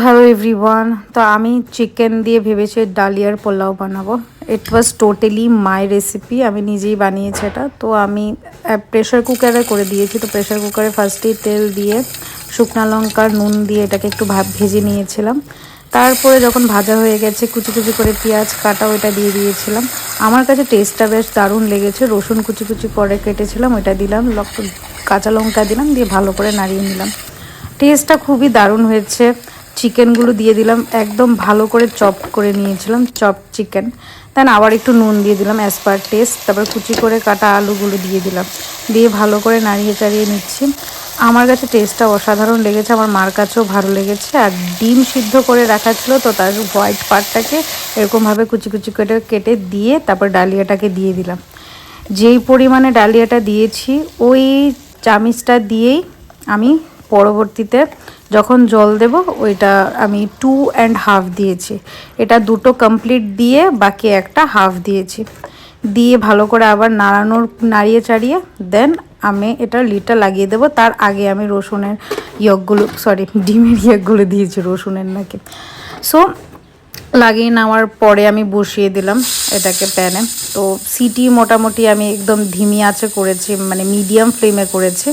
Hello everyone. তো আমি chicken দিয়ে ভেবেছি ডালিয়ার পোলাও বানাবো। ইট ওয়াজ টোটালি মাই রেসিপি, আমি নিজেই বানিয়েছি এটা। তো আমি প্রেশার কুকারে করে দিয়েছি। তো প্রেশার কুকারে ফার্স্টেই তেল দিয়ে শুকনো লঙ্কা নুন দিয়ে এটাকে একটু ভেজে নিয়েছিলাম। তারপরে যখন ভাজা হয়ে গেছে কুচি কুচি করে পেঁয়াজ কাটা ওইটা দিয়ে দিয়েছিলাম। আমার কাছে টেস্টটা বেশ দারুণ লেগেছে। রসুন কুচি কুচি করে কেটেছিলাম, ওইটা দিলাম, কাঁচা লঙ্কা দিলাম, দিয়ে ভালো করে নাড়িয়ে নিলাম। টেস্টটা খুবই দারুণ হয়েছে। চিকেনগুলো দিয়ে দিলাম, একদম ভালো করে চপ করে নিয়েছিলাম, চপ চিকেন। দেন আবার একটু নুন দিয়ে দিলাম অ্যাজ পার টেস্ট। তারপর কুচি করে কাটা আলুগুলো দিয়ে দিলাম, দিয়ে ভালো করে নাড়িয়ে চাড়িয়ে নিচ্ছি। আমার কাছে টেস্টটা অসাধারণ লেগেছে, আমার মার কাছেও ভালো লেগেছে। আর ডিম সিদ্ধ করে রাখা ছিল, তো তার হোয়াইট পার্টটাকে এরকমভাবে কুচি কুচি করে কেটে দিয়ে তারপর ডালিয়াটাকে দিয়ে দিলাম। যেই পরিমাণে ডালিয়াটা দিয়েছি ওই চামিচটা দিয়েই আমি পরবর্তীতে যখন জল দেব ওইটা আমি 2.5 দিয়েছি। এটা দুটো কমপ্লিট দিয়ে বাকি একটা হাফ দিয়েছি, দিয়ে ভালো করে আবার নাড়িয়ে চাড়িয়ে দেন আমি এটা লিডটা লাগিয়ে দেবো। তার আগে আমি রসুনের ডিমের ইয়কগুলো দিয়েছি, রসুনের নাকি। সো লাগিয়ে নেওয়ার পরে আমি বসিয়ে দিলাম এটাকে প্যানে। তো সিটি মোটামুটি আমি একদম ধিমি আঁচে করেছি, মানে মিডিয়াম ফ্লেমে করেছি।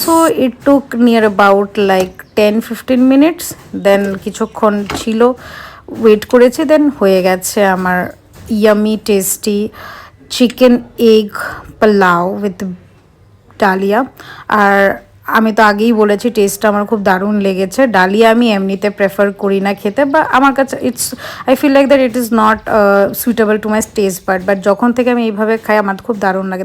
So it took near about like 10-15 minutes. Then কিছুক্ষণ ছিল, ওয়েট করেছি, দেন হয়ে গেছে আমার yummy tasty chicken egg pulao with dalia. আর আমি তো আগেই বলেছি টেস্টটা আমার খুব দারুণ লেগেছে। ডালিয়া আমি এমনিতে প্রেফার করি না খেতে, বা আমার কাছে I feel like that it is not suitable to my taste but যখন থেকে আমি এইভাবে খাই আমার খুব দারুণ লাগে।